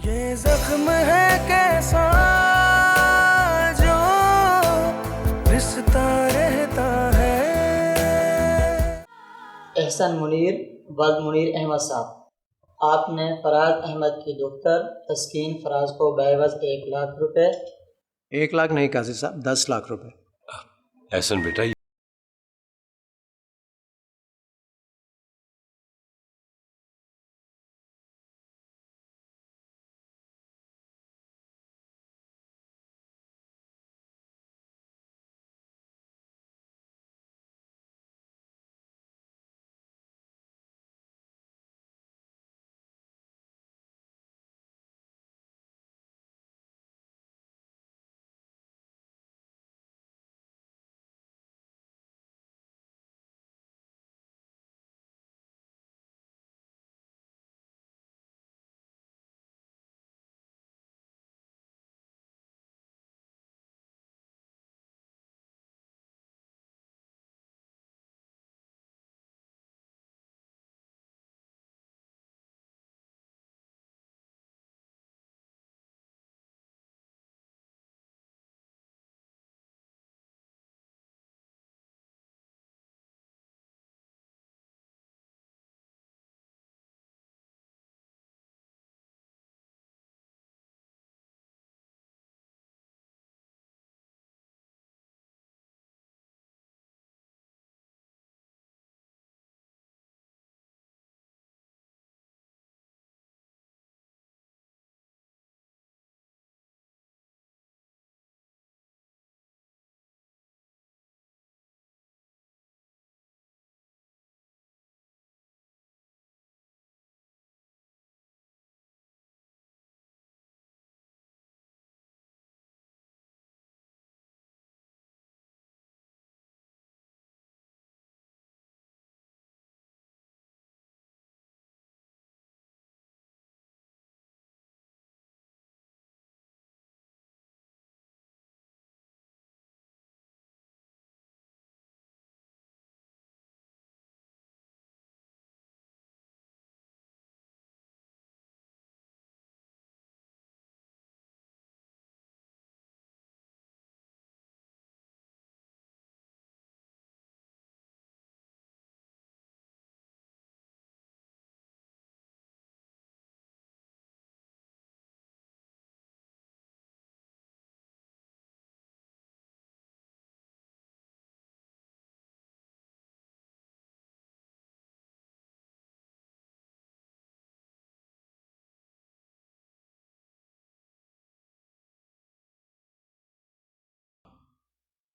ये जख्म है कैसा जो रिश्ता रहता है। एहसन मुनीर वल्द मुनीर अहमद साहब, आपने फराज अहमद की डॉक्टर तस्कीन फराज को बेवज 1 लाख रुपए। 1 लाख नहीं काजी साहब, 10 लाख रुपए। एहसन बेटा,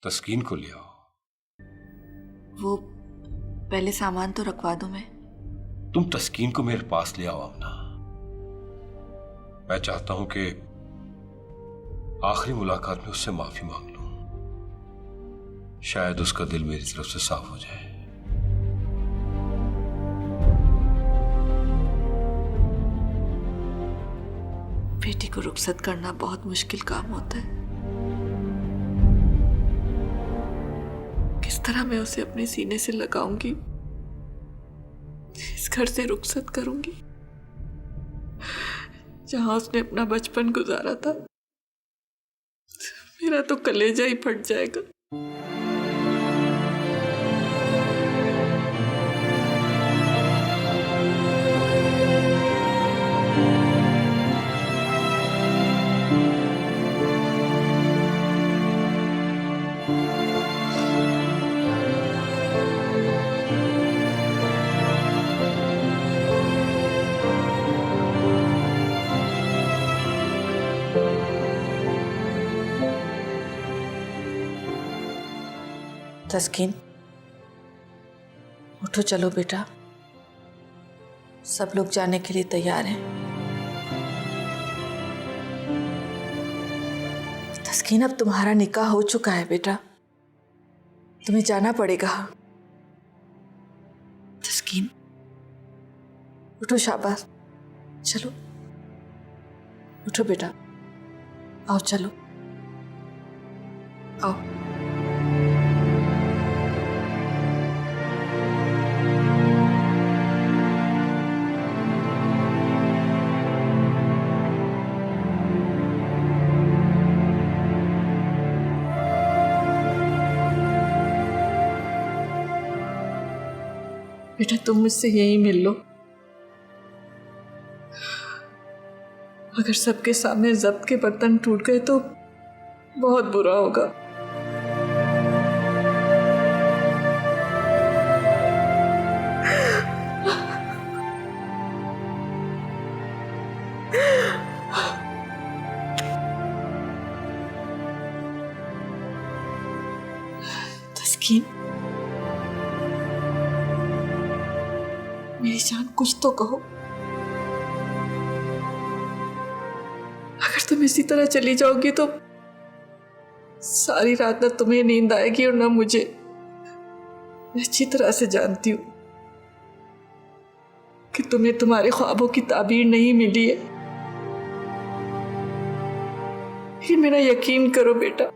तस्कीन को ले आओ। वो पहले सामान तो रखवा दो। मैं तुम तस्कीन को मेरे पास ले आओ अमना। मैं चाहता हूं कि आखिरी मुलाकात में उससे माफी मांग लूं। शायद उसका दिल मेरी तरफ से साफ हो जाए। बेटी को रुखसत करना बहुत मुश्किल काम होता है। किस तरह मैं उसे अपने सीने से लगाऊंगी, इस घर से रुखसत करूंगी जहां उसने अपना बचपन गुजारा था। मेरा तो कलेजा ही फट जाएगा। तस्कीन, उठो, चलो बेटा। सब लोग जाने के लिए तैयार हैं। तस्कीन, अब तुम्हारा निकाह हो चुका है बेटा, तुम्हें जाना पड़ेगा। तस्कीन, उठो, शाबाश, चलो उठो बेटा, आओ चलो, आओ। बेटा तुम मुझसे यही मिल लो। अगर सबके सामने जब्त के बर्तन टूट गए तो बहुत बुरा होगा। तस्कीन, मेरी जान कुछ तो कहो। अगर तुम इसी तरह चली जाओगी तो सारी रात ना तुम्हें नींद आएगी और ना मुझे। मैं अच्छी तरह से जानती हूँ कि तुम्हें तुम्हारे ख्वाबों की ताबीर नहीं मिली है, लेकिन मेरा यकीन करो बेटा,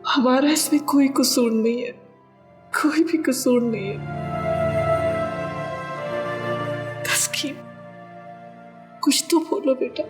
हमारा इसमें कोई कसूर नहीं है, कोई भी कसूर नहीं है। तस्कीन, कुछ तो बोलो बेटा।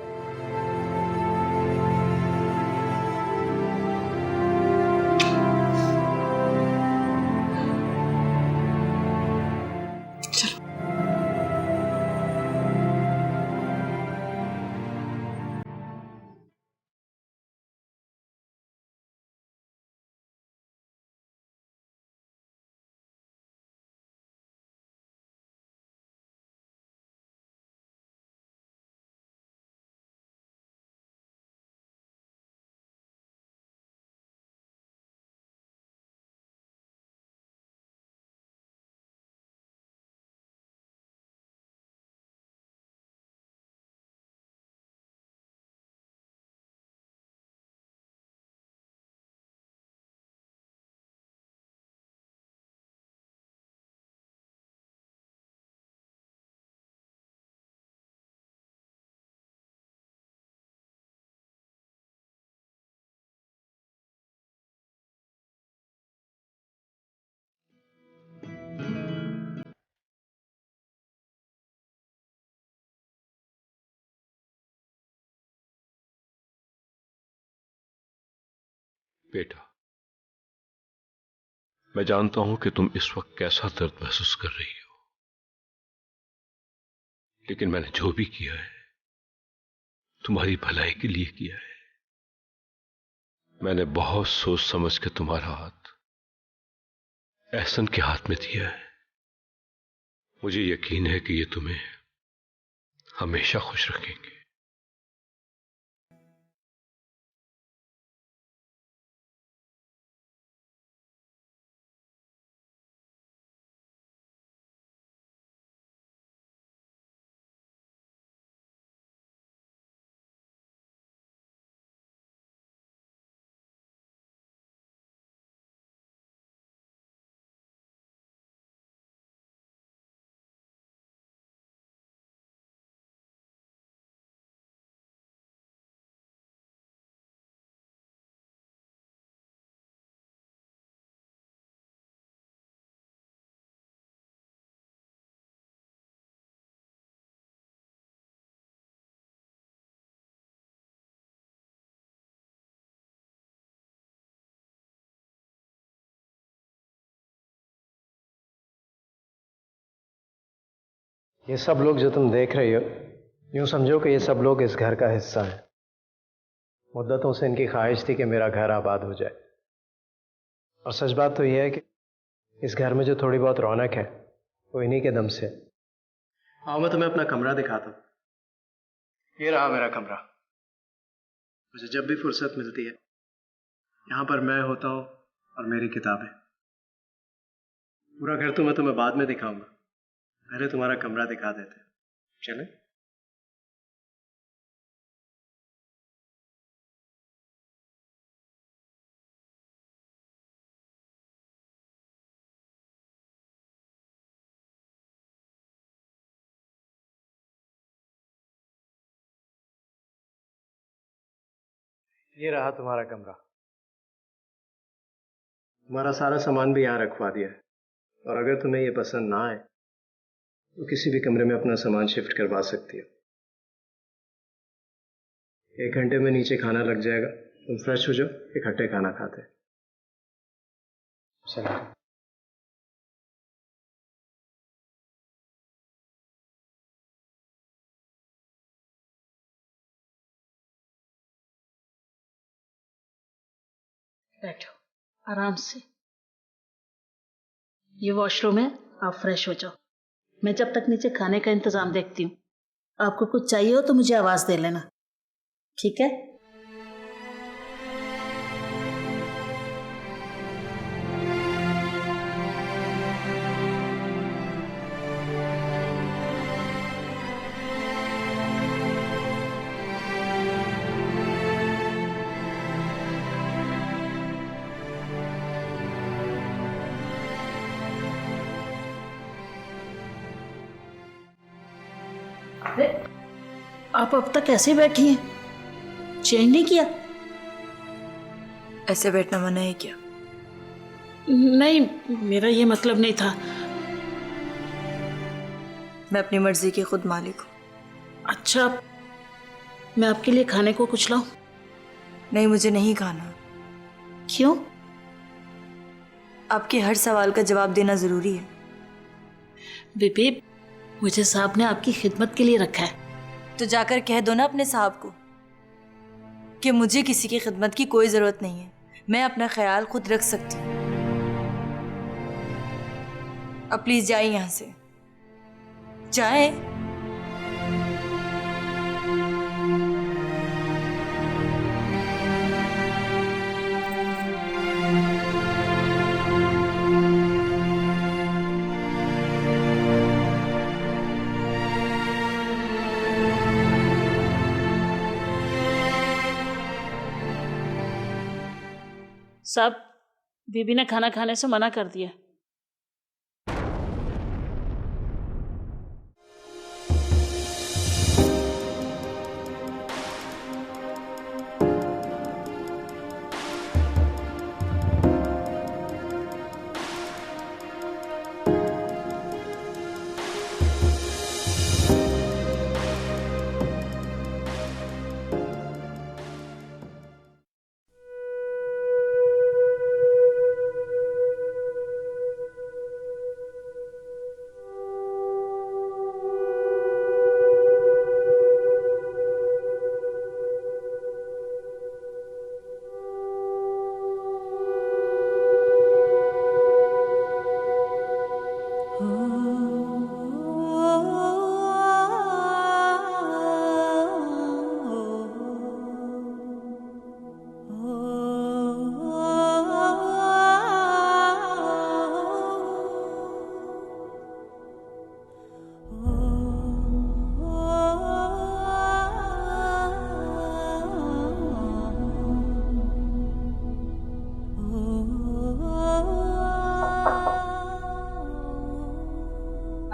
बेटा, मैं जानता हूं कि तुम इस वक्त कैसा दर्द महसूस कर रही हो, लेकिन मैंने जो भी किया है तुम्हारी भलाई के लिए किया है। मैंने बहुत सोच समझ के तुम्हारा हाथ एहसन के हाथ में दिया है। मुझे यकीन है कि ये तुम्हें हमेशा खुश रखेंगे। ये सब लोग जो तुम देख रही हो, यूं समझो कि ये सब लोग इस घर का हिस्सा हैं। मुद्दतों से इनकी ख्वाहिश थी कि मेरा घर आबाद हो जाए, और सच बात तो यह है कि इस घर में जो थोड़ी बहुत रौनक है वो इन्हीं के दम से। आओ मैं तुम्हें अपना कमरा दिखाता हूँ। ये रहा मेरा कमरा। मुझे जब भी फुर्सत मिलती है यहाँ पर मैं होता हूँ और मेरी किताबें। पूरा घर तो मैं तुम्हें बाद में दिखाऊंगा, पहले तुम्हारा कमरा दिखा देते हैं। चले? ये रहा तुम्हारा कमरा। तुम्हारा सारा सामान भी यहाँ रखवा दिया है, और अगर तुम्हें ये पसंद ना आए तो किसी भी कमरे में अपना सामान शिफ्ट करवा सकती हो। 1 घंटे में नीचे खाना लग जाएगा, तुम फ्रेश हो जाओ, इकट्ठे खाना खाते हैं। चलो। बैठो आराम से। ये वॉशरूम है, आप फ्रेश हो जाओ। मैं जब तक नीचे खाने का इंतजाम देखती हूँ। आपको कुछ चाहिए हो तो मुझे आवाज दे लेना, ठीक है? अरे आप अब तक ऐसे बैठी हैं, चेंज नहीं किया? ऐसे बैठना मना है क्या? नहीं, मेरा ये मतलब नहीं था। मैं अपनी मर्जी की खुद मालिक हूँ। अच्छा, मैं आपके लिए खाने को कुछ लाऊं? नहीं, मुझे नहीं खाना। क्यों? आपके हर सवाल का जवाब देना जरूरी है। बीबी, मुझे साहब ने आपकी खिदमत के लिए रखा है। तो जाकर कह दो ना अपने साहब को कि मुझे किसी की खिदमत की कोई जरूरत नहीं है, मैं अपना ख्याल खुद रख सकती हूँ। अब प्लीज जाइए यहाँ से, जाए। साहब, बीबी ने खाना खाने से मना कर दिया।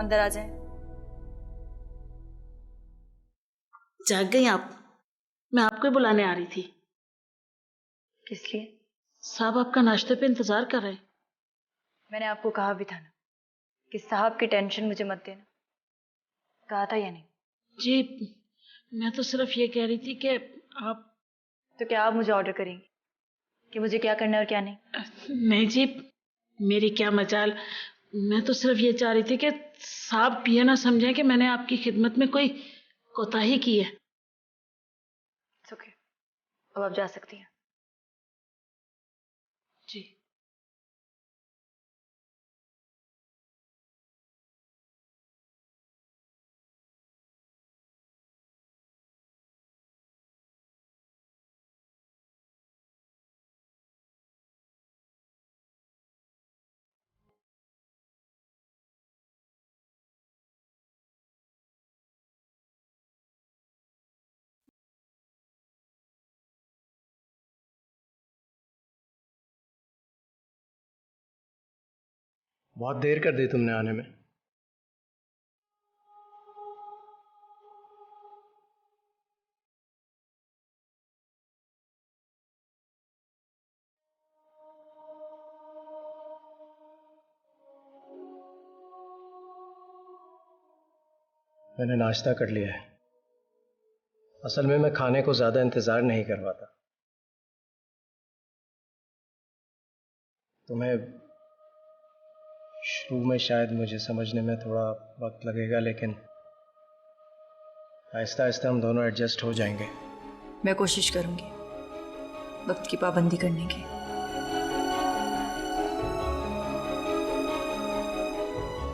अंदर आ जाए। जाग गई आप? मैं आपको ही बुलाने आ रही थी। किस लिए? साहब आपका नाश्ते पे इंतजार कर रहे हैं। मैंने आपको कहा भी था ना कि साहब की टेंशन मुझे मत देना, कहा था या नहीं? जी, मैं तो सिर्फ ये कह रही थी कि आप... तो क्या आप मुझे ऑर्डर करेंगे कि मुझे क्या करना है और क्या नहीं? नहीं जी, मेरी क्या मजाल। मैं तो सिर्फ ये चाह रही थी कि साहब ये ना समझें कि मैंने आपकी खिदमत में कोई कोताही की है। ओके, अब आप जा सकती हैं। जी। बहुत देर कर दी तुमने आने में। मैंने नाश्ता कर लिया है। असल में मैं खाने को ज्यादा इंतजार नहीं करवाता। तुम्हें शुरू में शायद मुझे समझने में थोड़ा वक्त लगेगा, लेकिन आहिस्ता आहिस्ता हम दोनों एडजस्ट हो जाएंगे। मैं कोशिश करूंगी वक्त की पाबंदी करने की।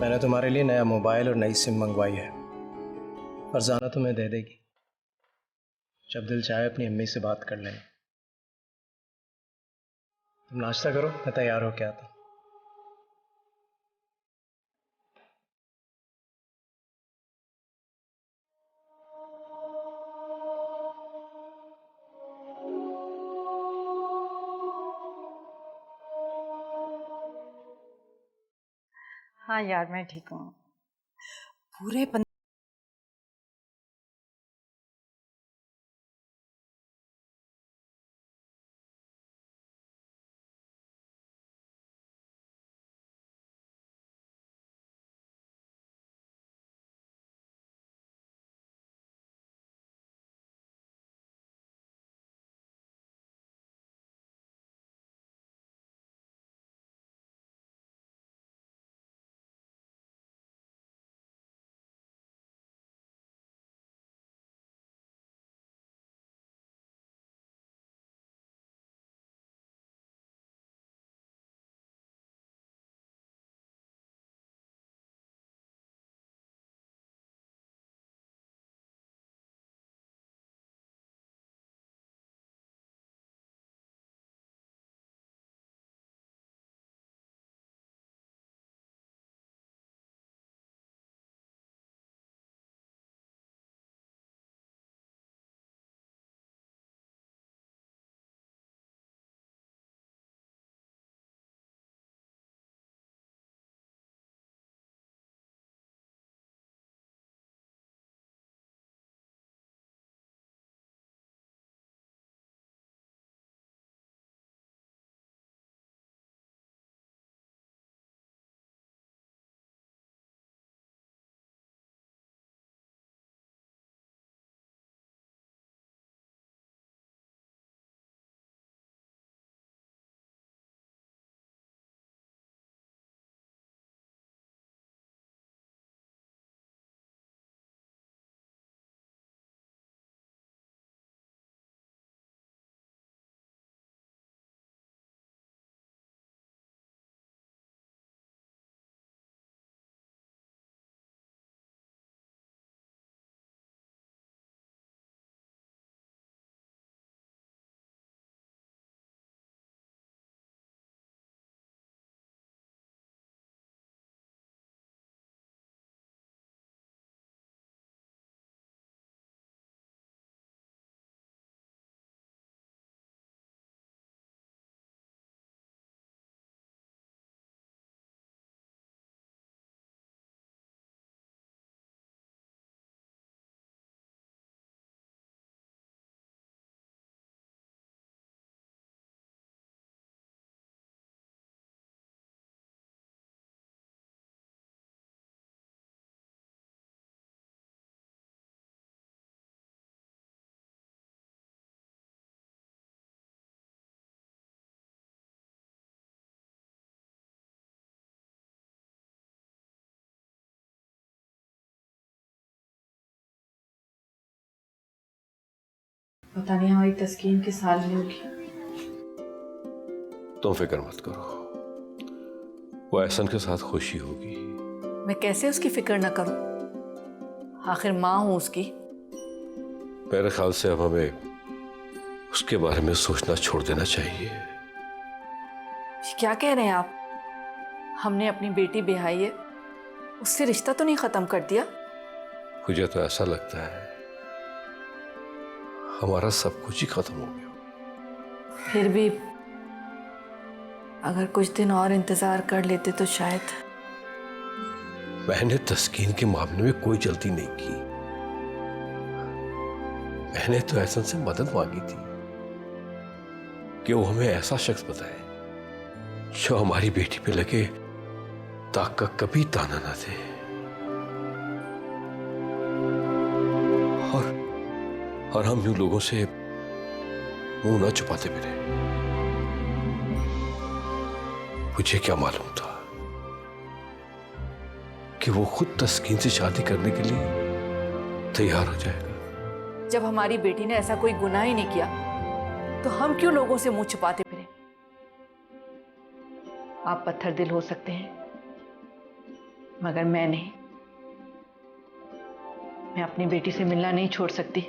मैंने तुम्हारे लिए नया मोबाइल और नई सिम मंगवाई है। फरजाना तुम्हें दे देगी। जब दिल चाहे अपनी अम्मी से बात कर लेना। तुम नाश्ता करो, मैं तैयार हो के आता हूं। हाँ यार मैं ठीक हूँ। पूरे पता नहीं हमारी तस्कीन किस हाल में होगी। तुम फिक्र मत करो, वो एहसन के साथ खुशी होगी। मैं कैसे उसकी फिक्र ना करूं, आखिर माँ हूं उसकी। मेरे ख्याल से अब हमें उसके बारे में सोचना छोड़ देना चाहिए। क्या कह रहे हैं आप? हमने अपनी बेटी ब्याही है, उससे रिश्ता तो नहीं खत्म कर दिया? मुझे तो ऐसा लगता है हमारा सब कुछ ही खत्म हो गया। फिर भी अगर कुछ दिन और इंतजार कर लेते तो शायद। मैंने तस्कीन के मामले में कोई जल्दी नहीं की। मैंने तो एहसन से मदद मांगी थी कि वो हमें ऐसा शख्स बताए जो हमारी बेटी पे लगे दाग का कभी ताना ना दे। और हम यूं लोगों से मुंह ना छुपाते फिरे। मुझे क्या मालूम था कि वो खुद तस्कीन से शादी करने के लिए तैयार हो जाएगा। जब हमारी बेटी ने ऐसा कोई गुनाह ही नहीं किया तो हम क्यों लोगों से मुंह छुपाते फिरे? आप पत्थर दिल हो सकते हैं मगर मैं नहीं। मैं अपनी बेटी से मिलना नहीं छोड़ सकती।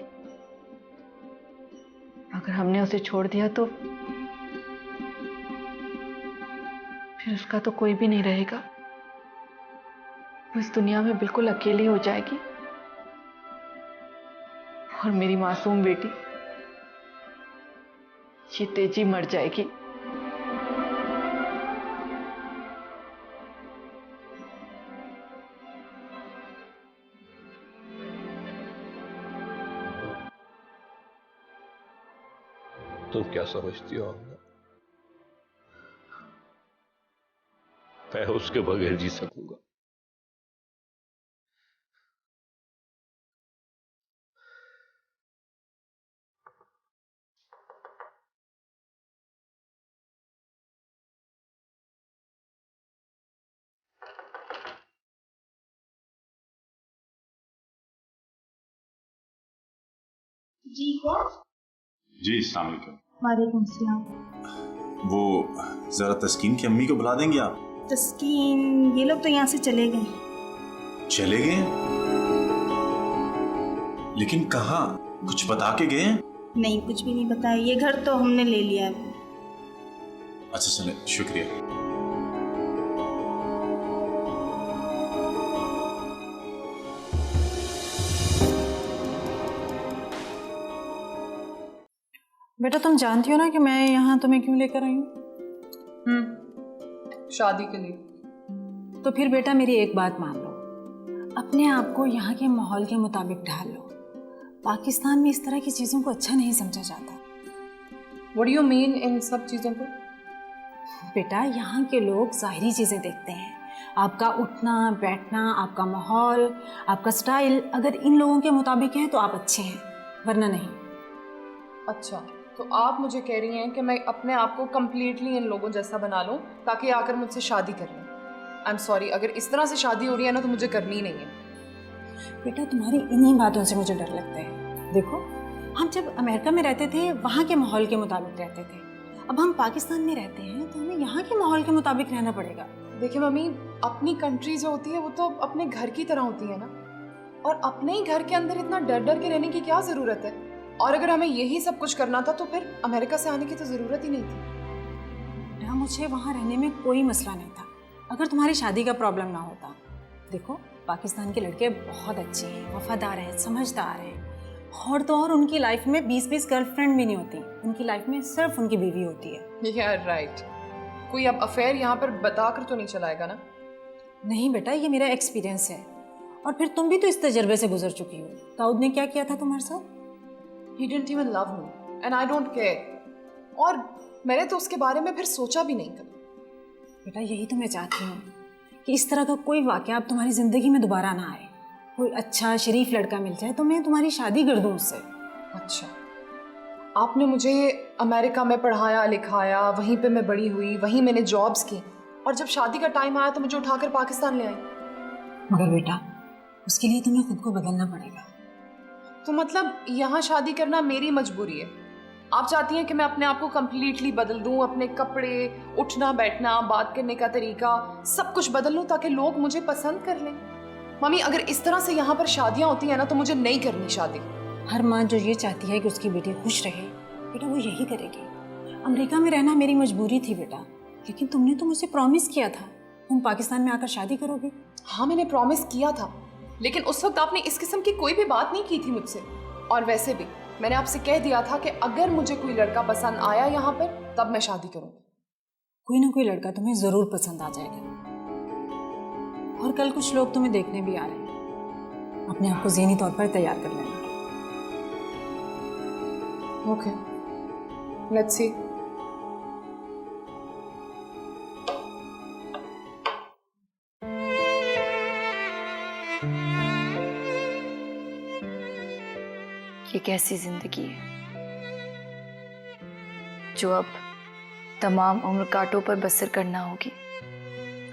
अगर हमने उसे छोड़ दिया तो फिर उसका तो कोई भी नहीं रहेगा। वो इस दुनिया में बिल्कुल अकेली हो जाएगी और मेरी मासूम बेटी ये तेजी मर जाएगी। तुम क्या समझती हो आमना? मैं उसके बगैर जी सकूंगा? जी कौन? जी अस्सलाम वालेकुम। वालेकुम सलाम। वो जरा तस्कीन की अम्मी को बुला देंगे आप? तस्कीन, ये लोग तो यहाँ से चले गए। चले गए? लेकिन कहाँ? कुछ बता के गए? नहीं, कुछ भी नहीं बताया। ये घर तो हमने ले लिया है। अच्छा चले, शुक्रिया। बेटा तुम जानती हो ना कि मैं यहाँ तुम्हें क्यों लेकर आई हूँ? शादी के लिए। तो फिर बेटा मेरी एक बात मान लो, अपने आप को यहाँ के माहौल के मुताबिक ढाल लो। पाकिस्तान में इस तरह की चीज़ों को अच्छा नहीं समझा जाता। What do you mean इन सब चीज़ों को? बेटा यहाँ के लोग ज़ाहिरी चीज़ें देखते हैं, आपका उठना बैठना, आपका माहौल, आपका स्टाइल। अगर इन लोगों के मुताबिक है तो आप अच्छे हैं, वरना नहीं। अच्छा, तो आप मुझे कह रही हैं कि मैं अपने आप को कम्प्लीटली इन लोगों जैसा बना लूं ताकि आकर मुझसे शादी कर लें। आई एम सॉरी, अगर इस तरह से शादी हो रही है ना तो मुझे करनी ही नहीं है। बेटा तुम्हारी इन्हीं बातों से मुझे डर लगता है। देखो, हम जब अमेरिका में रहते थे वहाँ के माहौल के मुताबिक रहते थे। अब हम पाकिस्तान में रहते हैं तो हमें यहाँ के माहौल के मुताबिक रहना पड़ेगा। देखिए मम्मी, अपनी कंट्री जो होती है वो तो अपने घर की तरह होती है ना, और अपने ही घर के अंदर इतना डर डर के रहने की क्या ज़रूरत है? और अगर हमें यही सब कुछ करना था तो फिर अमेरिका से आने की तो ज़रूरत ही नहीं थी। बेटा मुझे वहाँ रहने में कोई मसला नहीं था, अगर तुम्हारी शादी का प्रॉब्लम ना होता। देखो, पाकिस्तान के लड़के बहुत अच्छे हैं, वफादार हैं, समझदार हैं, और तो और उनकी लाइफ में 20-20 गर्लफ्रेंड भी नहीं होती। उनकी लाइफ में सिर्फ उनकी बीवी होती है। यार राइट, कोई अब अफेयर यहाँ पर बताकर तो नहीं चलाएगा ना? नहीं बेटा, ये मेरा एक्सपीरियंस है, और फिर तुम भी तो इस तजर्बे से गुजर चुकी हो। दाऊद ने क्या किया था तुम्हारे साथ? He didn't even love me and I don't care, और मैंने तो उसके बारे में फिर सोचा भी नहीं कभी। बेटा यही तो मैं चाहती हूँ कि इस तरह का कोई वाकया अब तुम्हारी ज़िंदगी में दोबारा ना आए। कोई अच्छा शरीफ लड़का मिल जाए तो मैं तुम्हारी शादी कर दूँ उससे। अच्छा, आपने मुझे अमेरिका में पढ़ाया लिखाया, वहीं पे मैं बड़ी हुई, वहीं मैंने जॉब्स की, और जब शादी का टाइम आया तो मुझे उठाकर पाकिस्तान ले आई। मगर बेटा उसके लिए तुम्हें खुद को बदलना पड़ेगा। तो मतलब यहाँ शादी करना मेरी मजबूरी है? आप चाहती हैं कि मैं अपने आप को कम्प्लीटली बदल दूँ, अपने कपड़े, उठना बैठना, बात करने का तरीका सब कुछ बदल लूँ ताकि लोग मुझे पसंद कर लें? मम्मी, अगर इस तरह से यहाँ पर शादियाँ होती हैं ना तो मुझे नहीं करनी शादी। हर माँ जो ये चाहती है कि उसकी बेटी खुश रहे, बेटा वो यही करेगी। अमेरिका में रहना मेरी मजबूरी थी बेटा, लेकिन तुमने तो मुझे प्रॉमिस किया था तुम पाकिस्तान में आकर शादी करोगी। हाँ, मैंने प्रॉमिस किया था, लेकिन उस वक्त आपने इस किस्म की कोई भी बात नहीं की थी मुझसे। और वैसे भी मैंने आपसे कह दिया था कि अगर मुझे कोई लड़का पसंद आया यहाँ पर तब मैं शादी करूँगी। कोई ना कोई लड़का तुम्हें ज़रूर पसंद आ जाएगा, और कल कुछ लोग तुम्हें देखने भी आ रहे हैं। अपने आप को ज़हनी तौर पर तैयार कर लेना। Okay, let's see. ये कैसी जिंदगी है जो अब तमाम उम्र कांटों पर बसर करना होगी।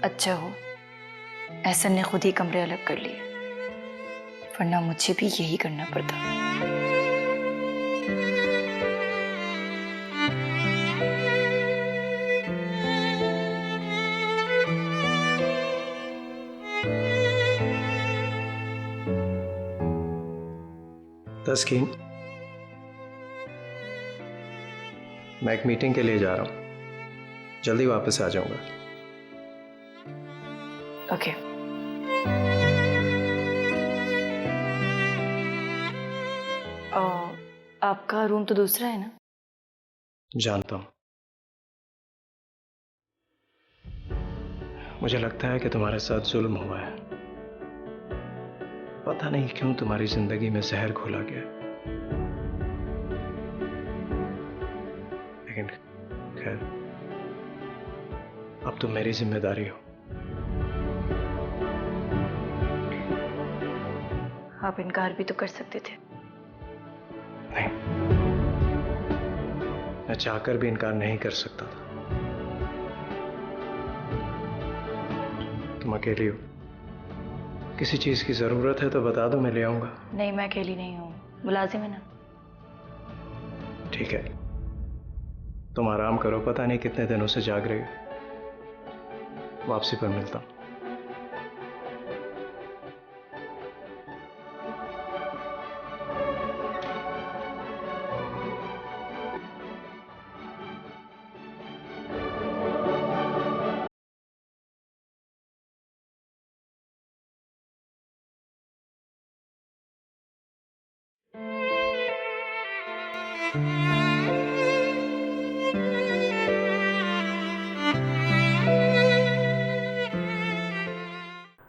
अच्छा हो एहसन ने खुद ही कमरे अलग कर लिए, वरना मुझे भी यही करना पड़ता। तस्कीन, मैं एक मीटिंग के लिए जा रहा हूं, जल्दी वापस आ जाऊंगा। ओके। आपका रूम तो दूसरा है ना? जानता हूं। मुझे लगता है कि तुम्हारे साथ जुल्म हुआ है। पता नहीं क्यों तुम्हारी जिंदगी में जहर घोला गया, लेकिन खैर, अब तुम मेरी जिम्मेदारी हो। आप इनकार भी तो कर सकते थे। नहीं, मैं चाहकर भी इनकार नहीं कर सकता था। तुम अकेली हो, किसी चीज की जरूरत है तो बता दो, मैं ले आऊंगा। नहीं, मैं अकेली नहीं हूँ, मुलाजिम है ना। ठीक है, तुम आराम करो, पता नहीं कितने दिनों से जाग रही हो। वापसी पर मिलता हूं।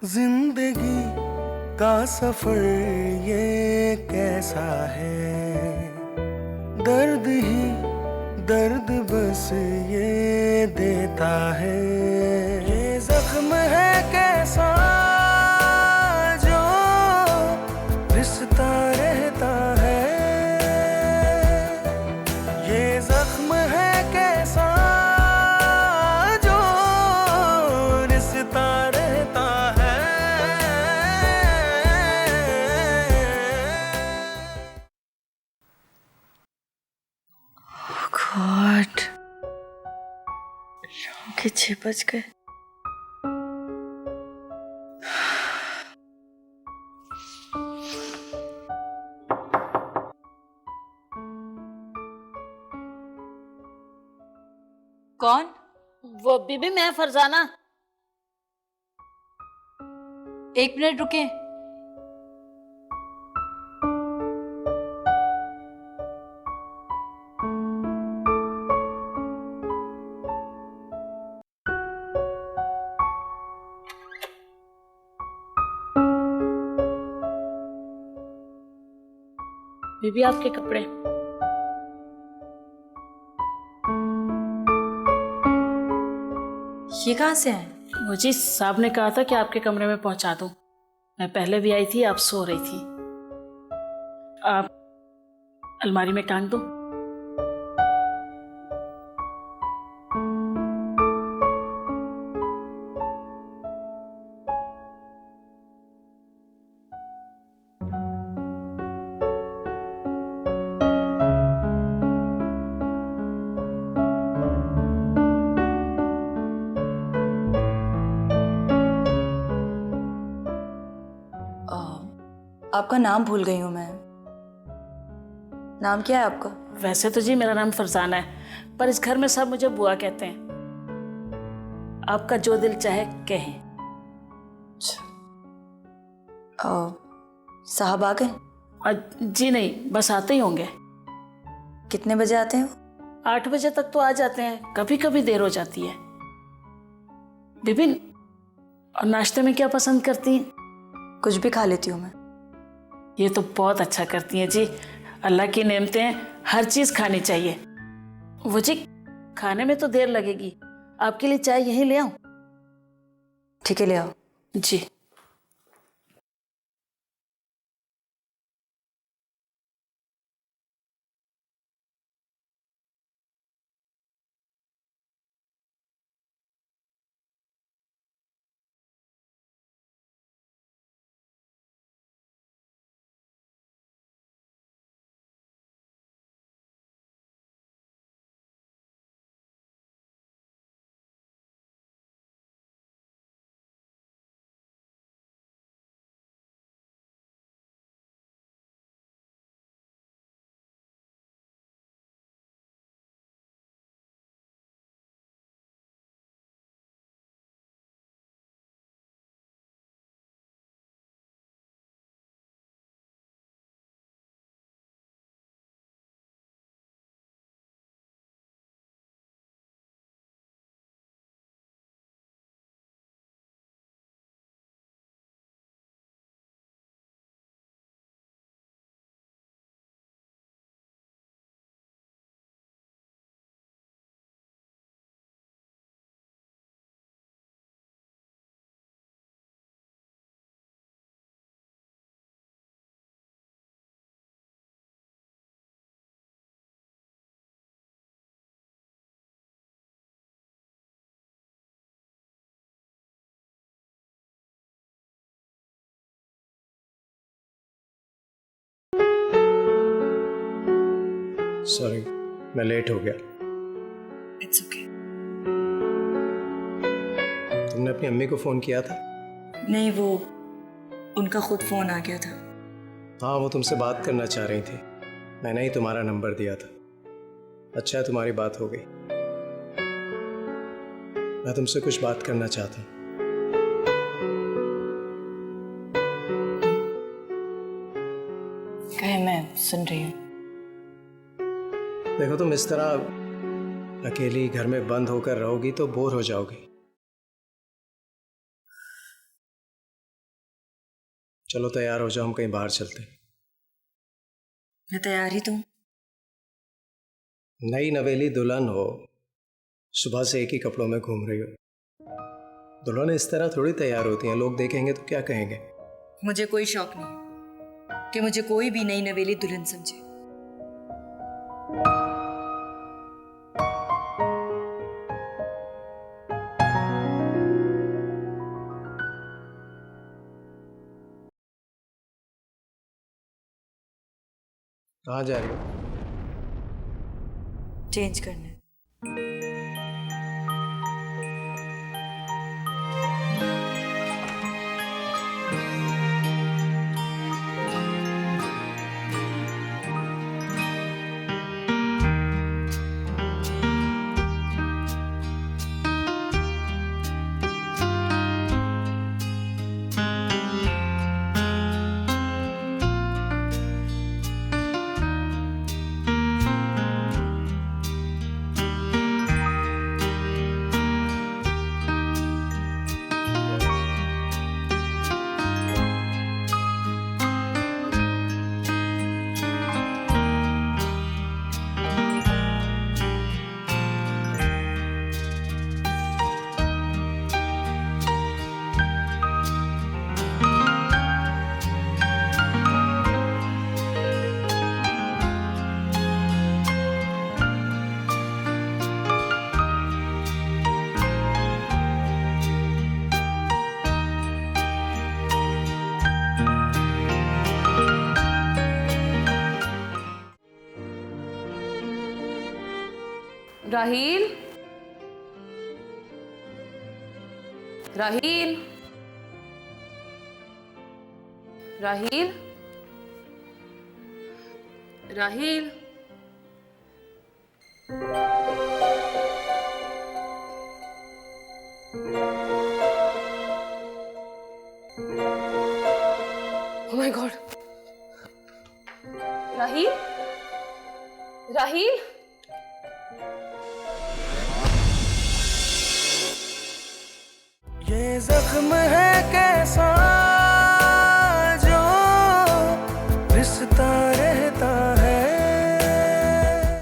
जिंदगी का सफर ये कैसा है, दर्द ही दर्द बस ये देता है। ये जख्म है कैसा जो रिश्ता रहता है, ये जख्म है कैसा जो रिश्ता रहता है। गॉड, 6 बज गए। कौन? वो बीबी, मैं फरजाना। 1 मिनट रुके। बीबी, आपके कपड़े। ये कहाँ से आए? मुझे साहब ने कहा था कि आपके कमरे में पहुंचा दूं। मैं पहले भी आई थी, आप सो रही थी। आप अलमारी में टांग दो। आपका नाम भूल गई हूँ मैं। नाम क्या है आपका? वैसे तो जी मेरा नाम फरजाना है, पर इस घर में सब मुझे बुआ कहते हैं। आपका जो दिल चाहे कहें। साहब आ गए? जी नहीं, बस आते ही होंगे। कितने बजे आते हैं वो? 8 बजे तक तो आ जाते हैं, कभी कभी देर हो जाती है। बिपिन, और नाश्ते में क्या पसंद करती हैं? कुछ भी खा लेती हूँ मैं। ये तो बहुत अच्छा करती हैं जी। अल्लाह की नेमतें हैं, हर चीज खानी चाहिए। वो जी, खाने में तो देर लगेगी, आपके लिए चाय यहीं ले आऊं? ठीक है, ले आओ। जी। सॉरी, मैं लेट हो गया। It's okay. तुमने अपनी अम्मी को फ़ोन किया था? नहीं, वो उनका खुद फ़ोन आ गया था। हाँ, वो तुमसे बात करना चाह रही थी, मैंने ही तुम्हारा नंबर दिया था। अच्छा है तुम्हारी बात हो गई। मैं तुमसे कुछ बात करना चाहता हूँ। कहे, मैं सुन रही हूँ। देखो, तुम इस तरह अकेली घर में बंद होकर रहोगी तो बोर हो जाओगी। चलो तैयार हो जाओ, हम कहीं बाहर चलते हैं। मैं तैयार ही तो हूँ। नई नवेली दुल्हन हो, सुबह से एक ही कपड़ों में घूम रही हो। दुल्हन इस तरह थोड़ी तैयार होती हैं, लोग देखेंगे तो क्या कहेंगे? मुझे कोई शौक नहीं कि मुझे कोई भी नई नवेली दुल्हन समझे। कहाँ जा रही हो? चेंज करने। राहील, राहील, राहील, राहील। Oh my God. राहील, राहील। ये जख्म है